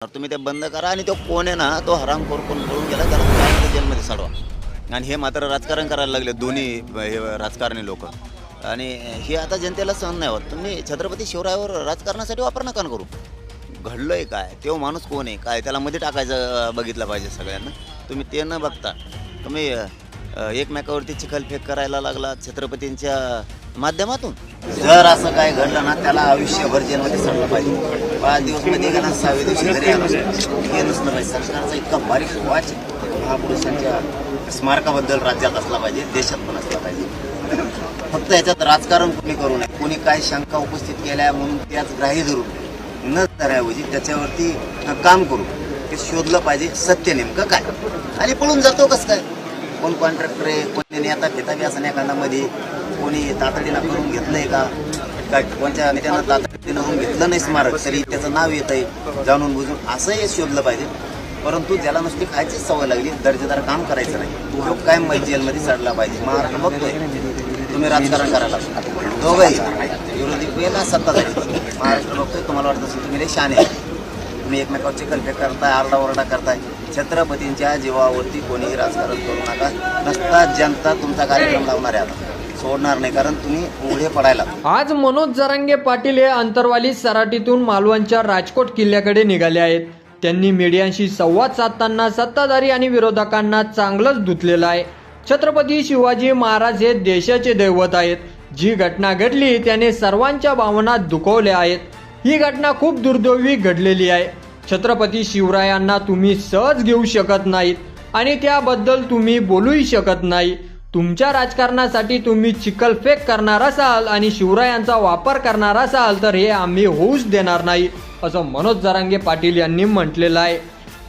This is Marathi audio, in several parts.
तुम्ही ते बंद करा आणि तो कोण आहे ना तो हरामखोर कोण पळून गेला त्याला काय जेलमध्ये सोडवा. आणि हे मात्र राजकारण करायला लागले दोन्ही हे राजकारणी लोक. आणि हे आता जनतेला सहन नाही होत. तुम्ही छत्रपती शिवरायावर राजकारणासाठी वापर नका करू. घडलंय काय, तो माणूस कोण आहे काय, त्याला मध्ये टाकायचं बघितलं पाहिजे सगळ्यांना. तुम्ही ते न बघता तुम्ही एकमेकावरती चिखलफेक करायला लागला छत्रपतींच्या माध्यमातून. जर असं काय घडलं ना त्याला आयुष्यभर जेलमध्ये सोडलं पाहिजे. 5 दिवस मध्ये गेला 6व्या दिवशी घरी आला हे नसलं पाहिजे. सरकारचा इतका बारीक वाच महापुरुषांच्या स्मारकाबद्दल राज्यात असला पाहिजे, देशात पण असला पाहिजे. फक्त याच्यात राजकारण कोणी करू नये. कोणी काय शंका उपस्थित केल्या म्हणून त्याच ग्राही धरून न धराऐवजी त्याच्यावरती काम करू. ते शोधलं पाहिजे सत्य नेमकं काय. आणि पळून जातो कसं काय, कोण कॉन्ट्रॅक्टर आहे, कोणी नेता घेता असं एखाद्यामध्ये कोणी तातडीनं करून घेतलंय का, काय कोणत्या नेत्यानं तातडीनं होऊन घेतलं नाही स्मारक तरी त्याचं नाव येत आहे जाणून बुजून, असंही शोधलं पाहिजे. परंतु ज्याला नुसती खायचीच सवय लागली, दर्जेदार काम करायचं नाही, तो काय जेलमध्ये चढला पाहिजे. महाराष्ट्र बघतोय तुम्ही राजकारण करायला दोघंही विरोधी पहिला सत्ताधारी. महाराष्ट्र बघतोय, तुम्हाला वाटत असेल तुम्ही लई शान आहे, तुम्ही एकमेकावर चिखलफेक करताय, आरडाओरडा करताय. छत्रपतींच्या जीवावरती कोणीही राजकारण करू नका. नसता जनता तुमचा कार्यक्रम लावणार आहे, आता सोडणार नाही, कारण तुम्ही उघडे पडायला. आज मनोज जरांगे पाटील हे अंतरवाली सराटीतून मालवणच्या राजकोट किल्ल्याकडे निघाले आहेत. त्यांनी मीडियांशी संवाद साधताना सत्ताधारी आणि विरोधकांना चांगलंच धुतलेलं आहे. छत्रपती शिवाजी महाराज हे देशाचे दैवत आहेत. जी घटना घडली त्याने सर्वांच्या भावना दुखवल्या आहेत. ही घटना खूप दुर्दैवी घडलेली आहे. छत्रपती शिवरायांना तुम्ही सहज घेऊ शकत नाहीत आणि त्याबद्दल तुम्ही बोलूही शकत नाही. तुमच्या राजकारणासाठी तुम्ही चिखलफेक करणार असाल आणि शिवरायांचा वापर करणार असाल तर हे आम्ही होऊच देणार नाही, असं मनोज जरांगे पाटील यांनी म्हटलेलं आहे.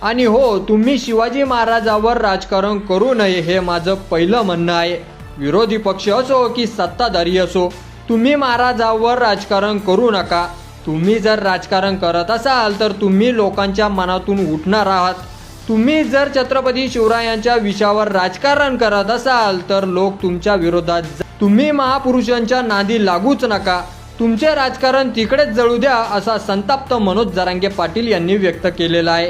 आणि हो, तुम्ही शिवाजी महाराजावर राजकारण करू नये हे माझं पहिलं म्हणणं आहे. विरोधी पक्ष असो की सत्ताधारी असो, तुम्ही महाराजावर राजकारण करू नका. तुम्ही जर राजकारण करत असाल तर तुम्ही लोकांच्या मनातून उठणार आहात. तुम्ही जर छत्रपती शिवरायांच्या विषयावर राजकारण करत असाल तर लोक तुमच्या विरोधात तुम्ही महापुरुषांच्या नादी लागूच नका. तुमचे राजकारण तिकडेच जळू द्या, असा संताप्त मनोज जरांगे पाटील यांनी व्यक्त केलेला आहे.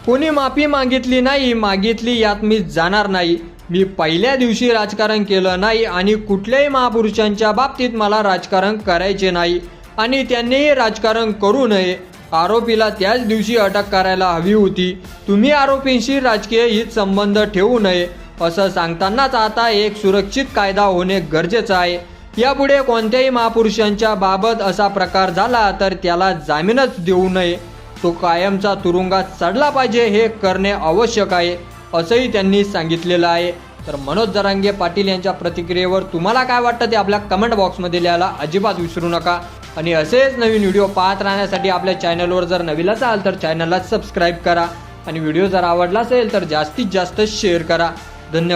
कोणी माफी मागितली नाही, मागितली यात मी जाणार नाही. मी पहिल्या दिवशी राजकारण केलं नाही आणि कुठल्याही महापुरुषांच्या बाबतीत मला राजकारण करायचे नाही आणि त्यांनीही राजकारण करू नये. आरोपीला त्याच दिवशी अटक करायला हवी होती. तुम्ही आरोपींशी राजकीय हित संबंध ठेवू नये, असं सांगतानाच आता एक सुरक्षित कायदा होणे गरजेचं आहे. यापुढे कोणत्याही महापुरुषांच्या बाबत असा प्रकार झाला तर त्याला जामीनच देऊ नये, तो कायमचा तुरुंगात चढला पाहिजे, हे करणे आवश्यक आहे, असंही त्यांनी सांगितलेलं आहे. तर मनोज जरांगे पाटील यांच्या प्रतिक्रियेवर तुम्हाला काय वाटतं ते आपल्या कमेंट बॉक्समध्ये लिहायला अजिबात विसरू नका. आणि असेच नवीन व्हिडिओ पाहत राहण्यासाठी आपल्या चॅनलवर जर नवीन असाल तर चॅनलला सबस्क्राईब करा आणि व्हिडिओ जर आवडला असेल तर जास्तीत जास्त शेअर करा. धन्यवाद.